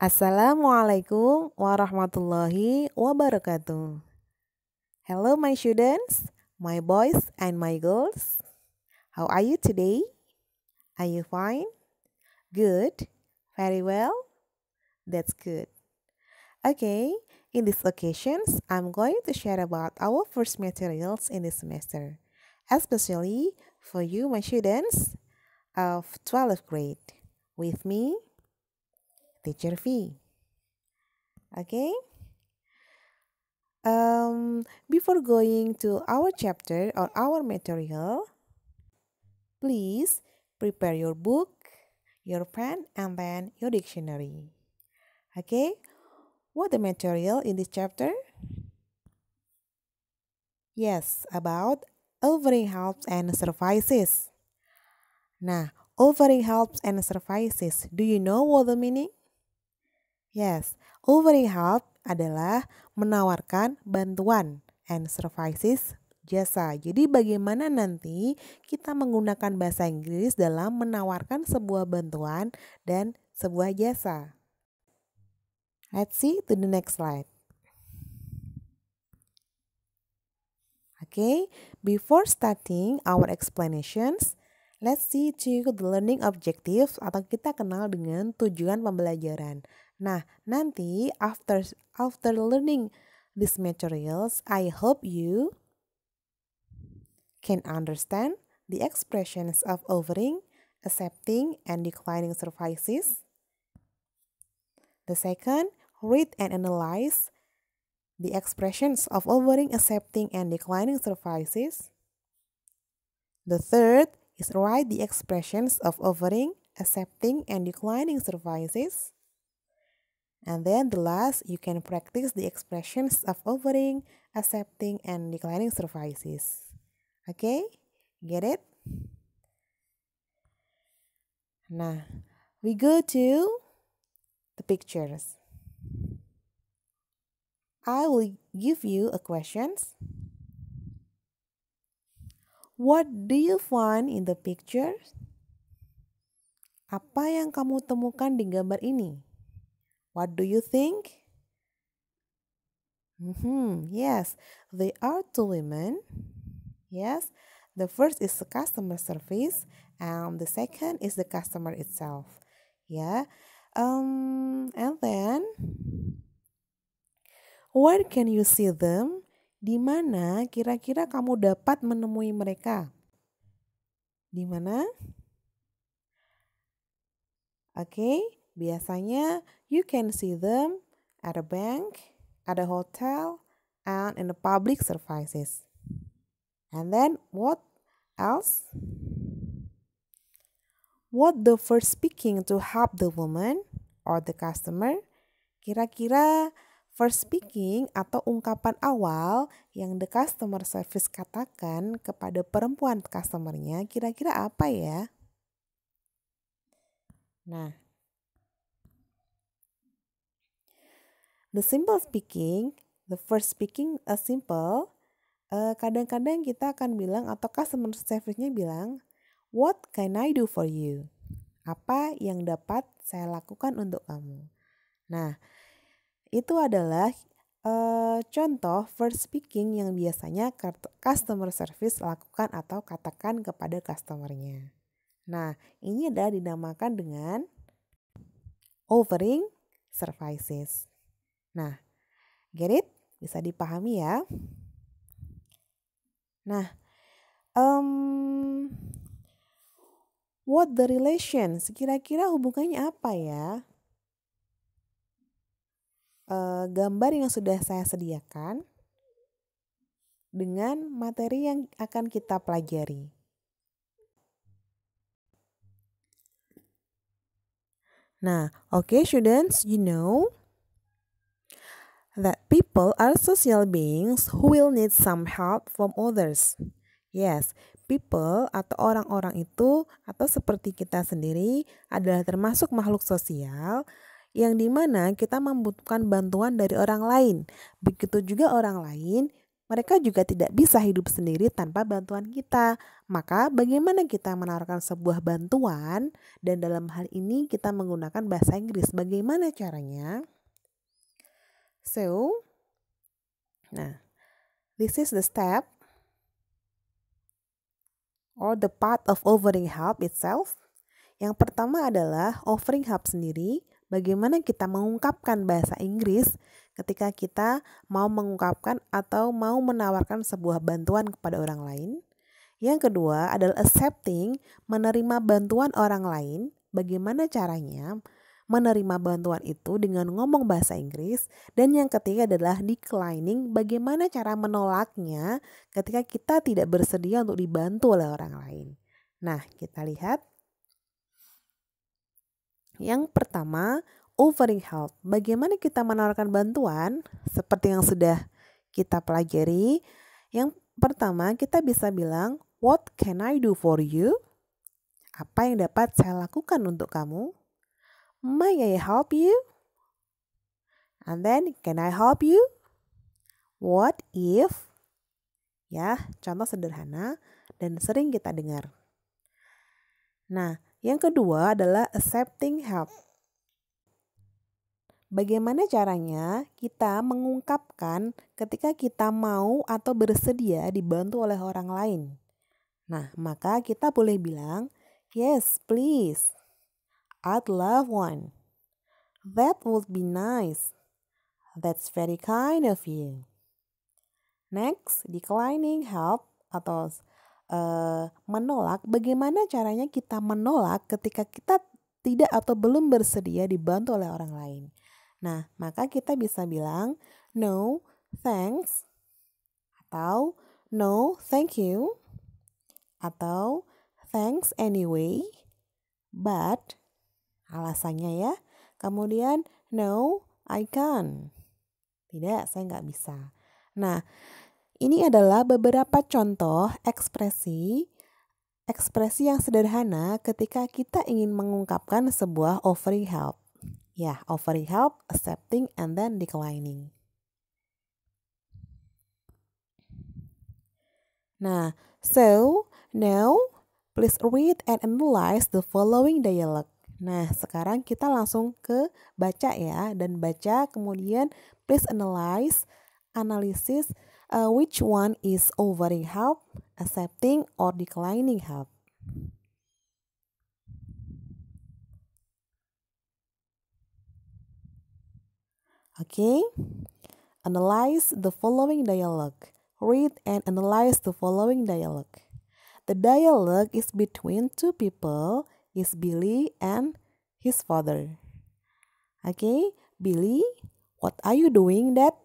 Assalamualaikum warahmatullahi wabarakatuh. Hello, my students, my boys and my girls. How are you today? Are you fine? Good? Very well? That's good. Okay, in these occasions, I'm going to share about our first materials in this semester, especially for you, my students of 12th grade. With me, Teacher V. Okay? Before going to our chapter or our material, please prepare your book, your pen, and then your dictionary. Okay, what the material in this chapter? Yes, about offering helps and services. Nah, offering helps and services. Do you know what the meaning? Yes, offering help adalah menawarkan bantuan and services jasa. Jadi bagaimana nanti kita menggunakan bahasa Inggris dalam menawarkan sebuah bantuan dan sebuah jasa. Let's see to the next slide. Okay, before starting our explanations, let's see to the learning objectives atau kita kenal dengan tujuan pembelajaran. Nah, nanti after learning these materials, I hope you can understand the expressions of offering, accepting, and declining services. The second, read and analyze the expressions of offering, accepting, and declining services. The third is write the expressions of offering, accepting, and declining services. And then the last, you can practice the expressions of offering, accepting, and declining services. Okay, get it? Nah, we go to the pictures. I will give you a questions. What do you find in the pictures? Apa yang kamu temukan di gambar ini? What do you think? Yes, they are two women. Yes, the first is the customer service and the second is the customer itself. Yeah, and then where can you see them? Di mana kira-kira kamu dapat menemui mereka? Di mana? Okay, biasanya you can see them at a bank, at a hotel, and in the public services. And then what else? What the first speaking to help the woman or the customer? Kira-kira first speaking atau ungkapan awal yang the customer service katakan kepada perempuan customernya kira-kira apa ya? Nah, the simple speaking, the first speaking a simple, kadang-kadang kita akan bilang atau customer service-nya bilang, what can I do for you? Apa yang dapat saya lakukan untuk kamu? Nah, itu adalah contoh first speaking yang biasanya customer service lakukan atau katakan kepada customer-nya. Nah, ini adalah dinamakan dengan offering services. Nah, get it? Bisa dipahami ya? Nah, what the relations? Kira-kira hubungannya apa ya? Gambar yang sudah saya sediakan dengan materi yang akan kita pelajari. Nah, okay students, you know that people are social beings who will need some help from others. Yes, people atau orang-orang itu atau seperti kita sendiri adalah termasuk makhluk sosial yang dimana kita membutuhkan bantuan dari orang lain. Begitu juga orang lain mereka juga tidak bisa hidup sendiri tanpa bantuan kita. Maka bagaimana kita menawarkan sebuah bantuan, dan dalam hal ini kita menggunakan bahasa Inggris. Bagaimana caranya? So, this is the step or the part of offering help itself. Yang pertama adalah offering help sendiri. Bagaimana kita mengungkapkan bahasa Inggris ketika kita mau mengungkapkan atau mau menawarkan sebuah bantuan kepada orang lain. Yang kedua adalah accepting, menerima bantuan orang lain. Bagaimana caranya menerima bantuan itu dengan ngomong bahasa Inggris. Dan yang ketiga adalah declining, bagaimana cara menolaknya ketika kita tidak bersedia untuk dibantu oleh orang lain. Nah, kita lihat. Yang pertama, offering help. Bagaimana kita menawarkan bantuan? Seperti yang sudah kita pelajari. Yang pertama, kita bisa bilang, what can I do for you? Apa yang dapat saya lakukan untuk kamu? May I help you? And then, can I help you? What if? Ya, contoh sederhana dan sering kita dengar. Nah, yang kedua adalah accepting help. Bagaimana caranya kita mengungkapkan ketika kita mau atau bersedia dibantu oleh orang lain? Nah, maka kita boleh bilang, yes, please. I'd love one. That would be nice. That's very kind of you. Next, declining help atau menolak. Bagaimana caranya kita menolak ketika kita tidak atau belum bersedia dibantu oleh orang lain? Nah, maka kita bisa bilang no, thanks, atau no, thank you, atau thanks anyway, but, alasannya ya. Kemudian no, I can't. Tidak, saya nggak bisa. Nah, ini adalah beberapa contoh ekspresi yang sederhana ketika kita ingin mengungkapkan sebuah offering help. Ya, offering help, accepting, and then declining. Nah, so now please read and analyze the following dialogue. Nah, sekarang kita langsung ke baca ya, dan baca kemudian please analyze, analisis which one is offering help, accepting, or declining help. Okay, analyze the following dialogue. Read and analyze the following dialogue. The dialogue is between two people, is Billy and his father. Okay, Billy, what are you doing, Dad?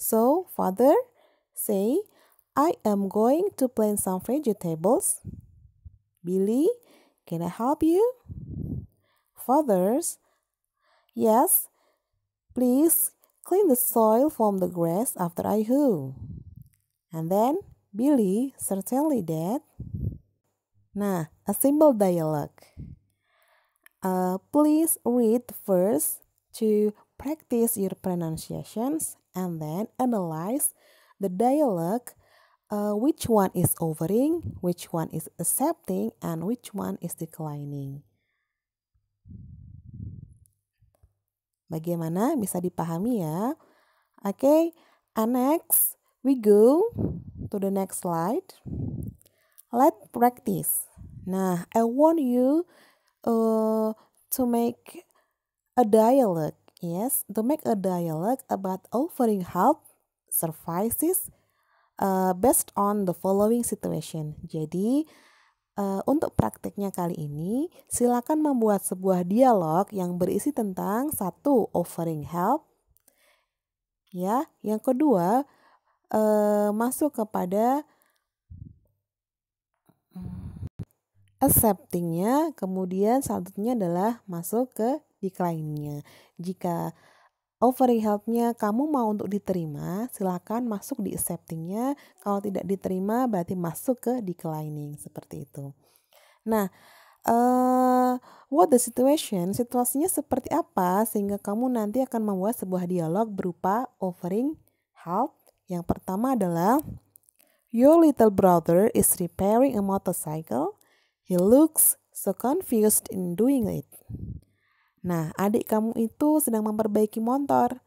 So, father, say, I am going to plant some vegetables. Billy, can I help you? Fathers, yes, please clean the soil from the grass after I hoe. And then, Billy, certainly, Dad. Nah, a simple dialogue. Please read first to practice your pronunciations and then analyze the dialogue. Which one is offering, which one is accepting, and which one is declining. Bagaimana, bisa dipahami ya? Okay, and next we go to the next slide. Let's practice. Nah, I want you to make a dialogue. Yes, to make a dialogue about offering help, services, based on the following situation. Jadi, untuk prakteknya kali ini, silakan membuat sebuah dialog yang berisi tentang satu, offering help. Ya, yang kedua, masuk kepada accepting-nya, kemudian selanjutnya adalah masuk ke decline-nya. Jika offering help-nya kamu mau untuk diterima, silakan masuk di accepting-nya. Kalau tidak diterima, berarti masuk ke declining, seperti itu. Nah, what the situation? Situasinya seperti apa sehingga kamu nanti akan membuat sebuah dialog berupa offering help, Yang pertama adalah, your little brother is repairing a motorcycle. He looks so confused in doing it. Nah, adik kamu itu sedang memperbaiki motor,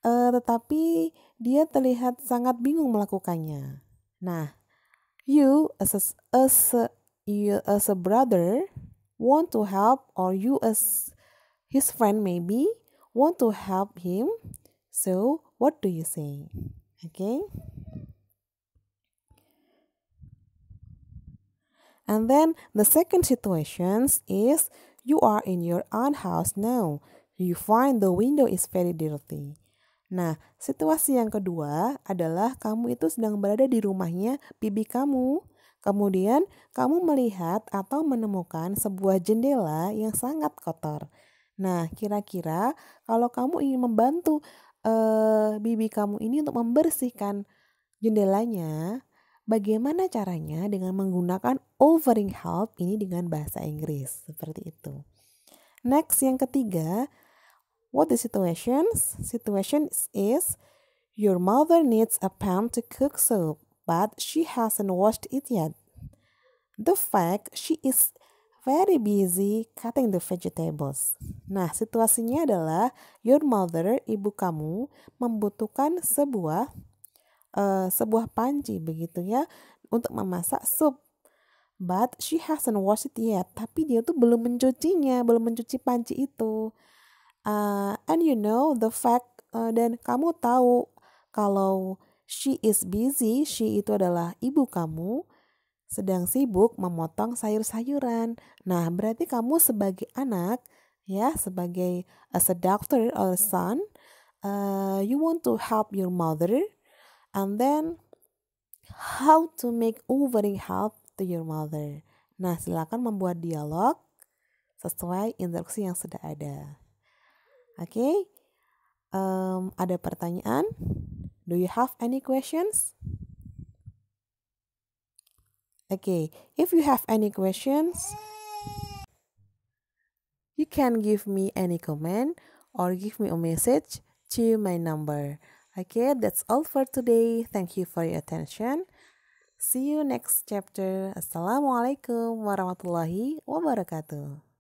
tetapi dia terlihat sangat bingung melakukannya. Nah, you as a brother want to help, or you as his friend maybe want to help him. So, what do you say? Okay? And then the second situation is, you are in your aunt house now. You find the window is very dirty. Nah, situasi yang kedua adalah kamu itu sedang berada di rumahnya bibi kamu. Kemudian kamu melihat atau menemukan sebuah jendela yang sangat kotor. Nah, kira-kira kalau kamu ingin membantu bibi kamu ini untuk membersihkan jendelanya, bagaimana caranya dengan menggunakan offering help ini dengan bahasa Inggris, seperti itu. Next, yang ketiga, what the situation? Situation is, your mother needs a pan to cook soup, but she hasn't washed it yet. The fact she is very busy cutting the vegetables. Nah, situasinya adalah your mother, ibu kamu, membutuhkan sebuah panci begitu ya untuk memasak sup. But she hasn't washed it yet. Tapi dia tuh belum mencucinya, belum mencuci panci itu. And you know the fact, dan kamu tahu kalau she is busy, she itu adalah ibu kamu, sedang sibuk memotong sayur-sayuran. Nah, berarti kamu sebagai anak, ya, sebagai as a daughter or a son, you want to help your mother, and then how to make offering help to your mother. Nah, silakan membuat dialog sesuai instruksi yang sudah ada. Oke, ada pertanyaan? Do you have any questions? Okay, if you have any questions, you can give me any comment or give me a message to my number. Okay, that's all for today. Thank you for your attention. See you next chapter. Assalamualaikum warahmatullahi wabarakatuh.